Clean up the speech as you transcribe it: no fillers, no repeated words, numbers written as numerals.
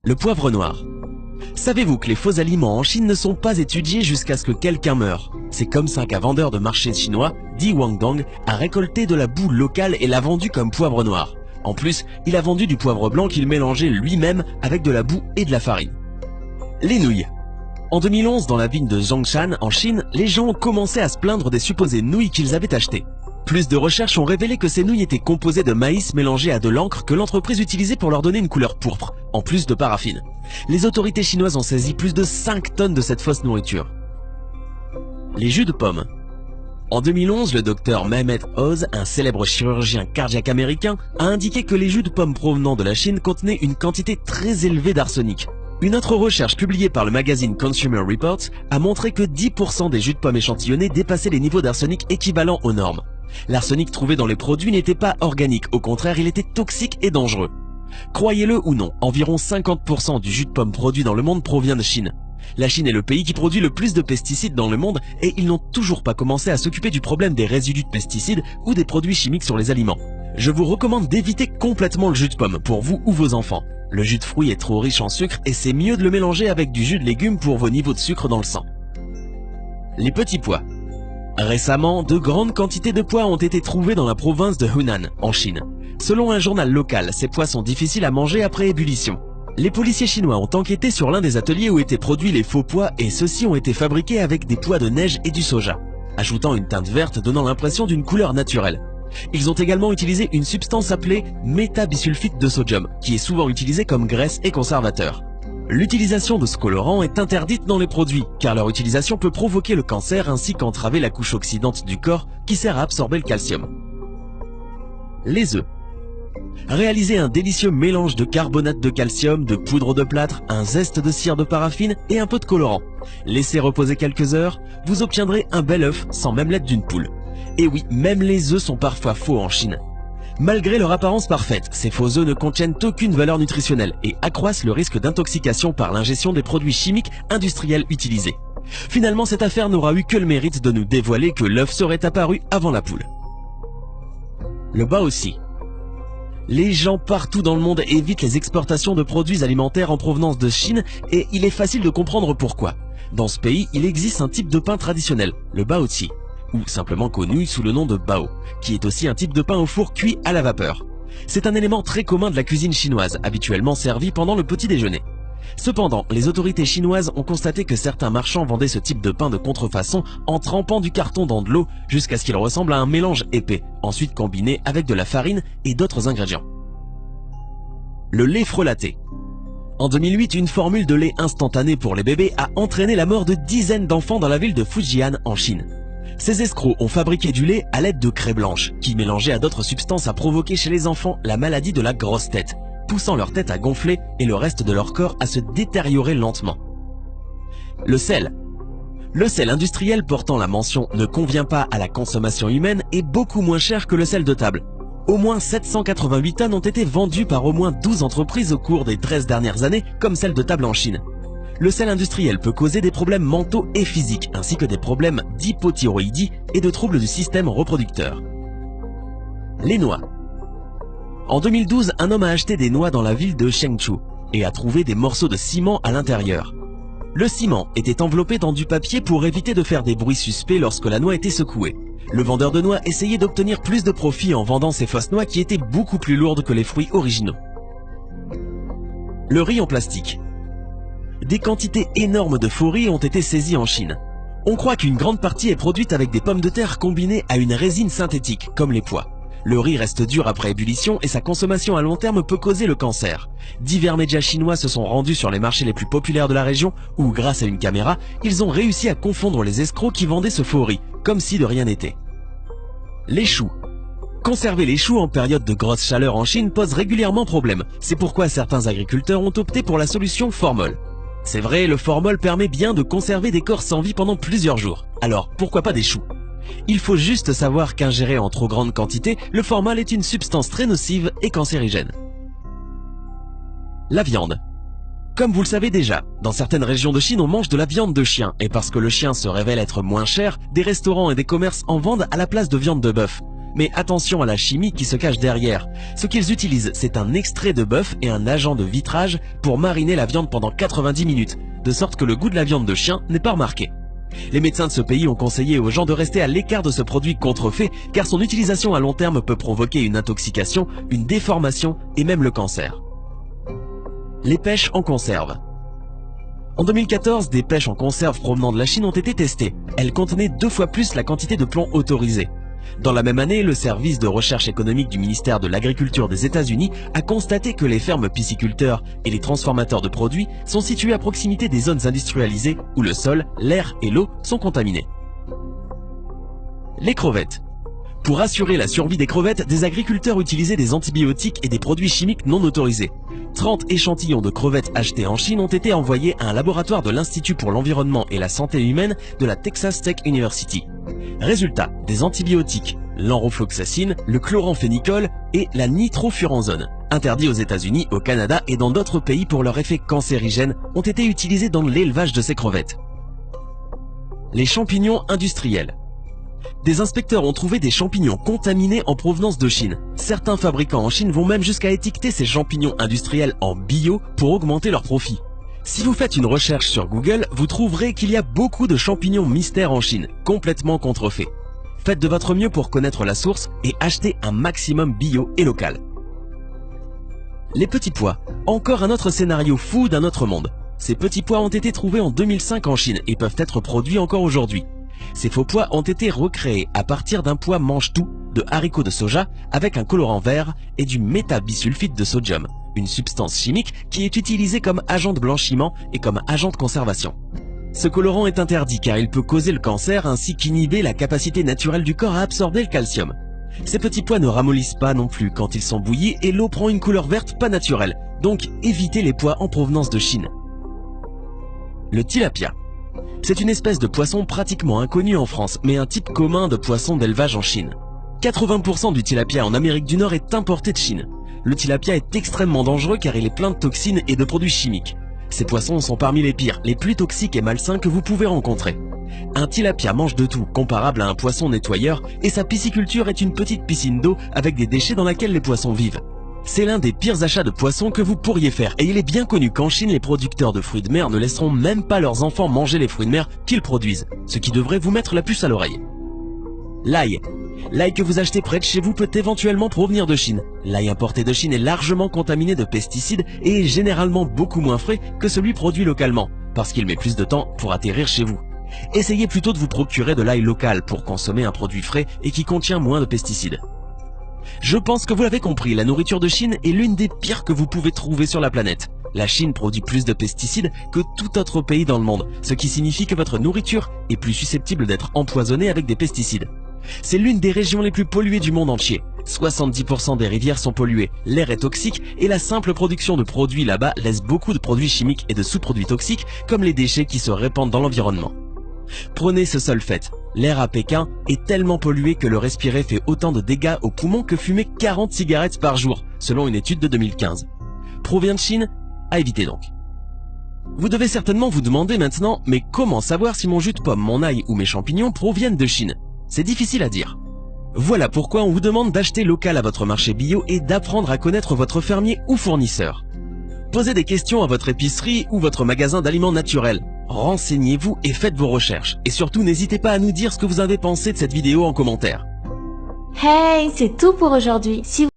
Le poivre noir. Savez-vous que les faux aliments en Chine ne sont pas étudiés jusqu'à ce que quelqu'un meure? C'est comme ça qu'un vendeur de marché chinois, Di Wangdong, a récolté de la boue locale et l'a vendu comme poivre noir. En plus, il a vendu du poivre blanc qu'il mélangeait lui-même avec de la boue et de la farine. Les nouilles. En 2011, dans la ville de Zhongshan, en Chine, les gens ont commencé à se plaindre des supposées nouilles qu'ils avaient achetées. Plus de recherches ont révélé que ces nouilles étaient composées de maïs mélangé à de l'encre que l'entreprise utilisait pour leur donner une couleur pourpre, en plus de paraffine. Les autorités chinoises ont saisi plus de 5 tonnes de cette fausse nourriture. Les jus de pommes. En 2011, le docteur Mehmet Oz, un célèbre chirurgien cardiaque américain, a indiqué que les jus de pommes provenant de la Chine contenaient une quantité très élevée d'arsenic. Une autre recherche publiée par le magazine Consumer Reports a montré que 10% des jus de pommes échantillonnés dépassaient les niveaux d'arsenic équivalents aux normes. L'arsenic trouvé dans les produits n'était pas organique, au contraire il était toxique et dangereux. Croyez-le ou non, environ 50% du jus de pomme produit dans le monde provient de Chine. La Chine est le pays qui produit le plus de pesticides dans le monde et ils n'ont toujours pas commencé à s'occuper du problème des résidus de pesticides ou des produits chimiques sur les aliments. Je vous recommande d'éviter complètement le jus de pomme pour vous ou vos enfants. Le jus de fruits est trop riche en sucre et c'est mieux de le mélanger avec du jus de légumes pour vos niveaux de sucre dans le sang. Les petits pois. Récemment, de grandes quantités de pois ont été trouvées dans la province de Hunan, en Chine. Selon un journal local, ces pois sont difficiles à manger après ébullition. Les policiers chinois ont enquêté sur l'un des ateliers où étaient produits les faux pois et ceux-ci ont été fabriqués avec des pois de neige et du soja, ajoutant une teinte verte donnant l'impression d'une couleur naturelle. Ils ont également utilisé une substance appelée métabisulfite de sodium, qui est souvent utilisée comme graisse et conservateur. L'utilisation de ce colorant est interdite dans les produits, car leur utilisation peut provoquer le cancer ainsi qu'entraver la couche oxydante du corps qui sert à absorber le calcium. Les œufs. Réalisez un délicieux mélange de carbonate de calcium, de poudre de plâtre, un zeste de cire de paraffine et un peu de colorant. Laissez reposer quelques heures, vous obtiendrez un bel œuf sans même l'aide d'une poule. Et oui, même les œufs sont parfois faux en Chine. Malgré leur apparence parfaite, ces faux œufs ne contiennent aucune valeur nutritionnelle et accroissent le risque d'intoxication par l'ingestion des produits chimiques industriels utilisés. Finalement, cette affaire n'aura eu que le mérite de nous dévoiler que l'œuf serait apparu avant la poule. Le baozi. Les gens partout dans le monde évitent les exportations de produits alimentaires en provenance de Chine et il est facile de comprendre pourquoi. Dans ce pays, il existe un type de pain traditionnel, le baozi, ou simplement connu sous le nom de bao, qui est aussi un type de pain au four cuit à la vapeur. C'est un élément très commun de la cuisine chinoise, habituellement servi pendant le petit déjeuner. Cependant, les autorités chinoises ont constaté que certains marchands vendaient ce type de pain de contrefaçon en trempant du carton dans de l'eau jusqu'à ce qu'il ressemble à un mélange épais, ensuite combiné avec de la farine et d'autres ingrédients. Le lait frelaté. En 2008, une formule de lait instantané pour les bébés a entraîné la mort de dizaines d'enfants dans la ville de Fujian en Chine. Ces escrocs ont fabriqué du lait à l'aide de craie blanche, qui mélangée à d'autres substances a provoqué chez les enfants la maladie de la grosse tête, poussant leur tête à gonfler et le reste de leur corps à se détériorer lentement. Le sel. Le sel industriel portant la mention « ne convient pas à la consommation humaine » est beaucoup moins cher que le sel de table. Au moins 788 tonnes ont été vendues par au moins 12 entreprises au cours des 13 dernières années, comme celle de table en Chine. Le sel industriel peut causer des problèmes mentaux et physiques, ainsi que des problèmes d'hypothyroïdie et de troubles du système reproducteur. Les noix. En 2012, un homme a acheté des noix dans la ville de Chengdu et a trouvé des morceaux de ciment à l'intérieur. Le ciment était enveloppé dans du papier pour éviter de faire des bruits suspects lorsque la noix était secouée. Le vendeur de noix essayait d'obtenir plus de profit en vendant ces fausses noix qui étaient beaucoup plus lourdes que les fruits originaux. Le riz en plastique. Des quantités énormes de faux riz ont été saisies en Chine. On croit qu'une grande partie est produite avec des pommes de terre combinées à une résine synthétique, comme les pois. Le riz reste dur après ébullition et sa consommation à long terme peut causer le cancer. Divers médias chinois se sont rendus sur les marchés les plus populaires de la région où, grâce à une caméra, ils ont réussi à confondre les escrocs qui vendaient ce faux riz, comme si de rien n'était. Les choux. Conserver les choux en période de grosse chaleur en Chine pose régulièrement problème. C'est pourquoi certains agriculteurs ont opté pour la solution formol. C'est vrai, le formol permet bien de conserver des corps sans vie pendant plusieurs jours. Alors, pourquoi pas des choux? Il faut juste savoir qu'ingéré en trop grande quantité, le formol est une substance très nocive et cancérigène. La viande. Comme vous le savez déjà, dans certaines régions de Chine, on mange de la viande de chien. Et parce que le chien se révèle être moins cher, des restaurants et des commerces en vendent à la place de viande de bœuf. Mais attention à la chimie qui se cache derrière. Ce qu'ils utilisent, c'est un extrait de bœuf et un agent de vitrage pour mariner la viande pendant 90 minutes, de sorte que le goût de la viande de chien n'est pas remarqué. Les médecins de ce pays ont conseillé aux gens de rester à l'écart de ce produit contrefait car son utilisation à long terme peut provoquer une intoxication, une déformation et même le cancer. Les pêches en conserve. En 2014, des pêches en conserve provenant de la Chine ont été testées. Elles contenaient 2 fois plus la quantité de plomb autorisée. Dans la même année, le service de recherche économique du ministère de l'Agriculture des États-Unis a constaté que les fermes pisciculteurs et les transformateurs de produits sont situés à proximité des zones industrialisées où le sol, l'air et l'eau sont contaminés. Les crevettes. Pour assurer la survie des crevettes, des agriculteurs utilisaient des antibiotiques et des produits chimiques non autorisés. 30 échantillons de crevettes achetés en Chine ont été envoyés à un laboratoire de l'Institut pour l'environnement et la santé humaine de la Texas Tech University. Résultat, des antibiotiques, l'enrofloxacine, le chloramphénicol et la nitrofuranzone, interdits aux États-Unis, au Canada et dans d'autres pays pour leur effet cancérigène, ont été utilisés dans l'élevage de ces crevettes. Les champignons industriels. Des inspecteurs ont trouvé des champignons contaminés en provenance de Chine. Certains fabricants en Chine vont même jusqu'à étiqueter ces champignons industriels en bio pour augmenter leurs profits. Si vous faites une recherche sur Google, vous trouverez qu'il y a beaucoup de champignons mystères en Chine, complètement contrefaits. Faites de votre mieux pour connaître la source et achetez un maximum bio et local. Les petits pois. Encore un autre scénario fou d'un autre monde. Ces petits pois ont été trouvés en 2005 en Chine et peuvent être produits encore aujourd'hui. Ces faux pois ont été recréés à partir d'un pois mange-tout de haricots de soja avec un colorant vert et du métabisulfite de sodium, une substance chimique qui est utilisée comme agent de blanchiment et comme agent de conservation. Ce colorant est interdit car il peut causer le cancer ainsi qu'inhiber la capacité naturelle du corps à absorber le calcium. Ces petits pois ne ramollissent pas non plus quand ils sont bouillis et l'eau prend une couleur verte pas naturelle, donc évitez les pois en provenance de Chine. Le tilapia. C'est une espèce de poisson pratiquement inconnue en France, mais un type commun de poisson d'élevage en Chine. 80% du tilapia en Amérique du Nord est importé de Chine. Le tilapia est extrêmement dangereux car il est plein de toxines et de produits chimiques. Ces poissons sont parmi les pires, les plus toxiques et malsains que vous pouvez rencontrer. Un tilapia mange de tout, comparable à un poisson nettoyeur, et sa pisciculture est une petite piscine d'eau avec des déchets dans laquelle les poissons vivent. C'est l'un des pires achats de poissons que vous pourriez faire et il est bien connu qu'en Chine, les producteurs de fruits de mer ne laisseront même pas leurs enfants manger les fruits de mer qu'ils produisent, ce qui devrait vous mettre la puce à l'oreille. L'ail. L'ail que vous achetez près de chez vous peut éventuellement provenir de Chine. L'ail importé de Chine est largement contaminé de pesticides et est généralement beaucoup moins frais que celui produit localement, parce qu'il met plus de temps pour atterrir chez vous. Essayez plutôt de vous procurer de l'ail local pour consommer un produit frais et qui contient moins de pesticides. Je pense que vous l'avez compris, la nourriture de Chine est l'une des pires que vous pouvez trouver sur la planète. La Chine produit plus de pesticides que tout autre pays dans le monde, ce qui signifie que votre nourriture est plus susceptible d'être empoisonnée avec des pesticides. C'est l'une des régions les plus polluées du monde entier. 70% des rivières sont polluées, l'air est toxique et la simple production de produits là-bas laisse beaucoup de produits chimiques et de sous-produits toxiques comme les déchets qui se répandent dans l'environnement. Prenez ce seul fait, l'air à Pékin est tellement pollué que le respirer fait autant de dégâts aux poumons que fumer 40 cigarettes par jour, selon une étude de 2015. Provient de Chine? À éviter donc. Vous devez certainement vous demander maintenant, mais comment savoir si mon jus de pomme, mon ail ou mes champignons proviennent de Chine? C'est difficile à dire. Voilà pourquoi on vous demande d'acheter local à votre marché bio et d'apprendre à connaître votre fermier ou fournisseur. Posez des questions à votre épicerie ou votre magasin d'aliments naturels. Renseignez-vous et faites vos recherches. Et surtout, n'hésitez pas à nous dire ce que vous avez pensé de cette vidéo en commentaire. Hey, c'est tout pour aujourd'hui. Si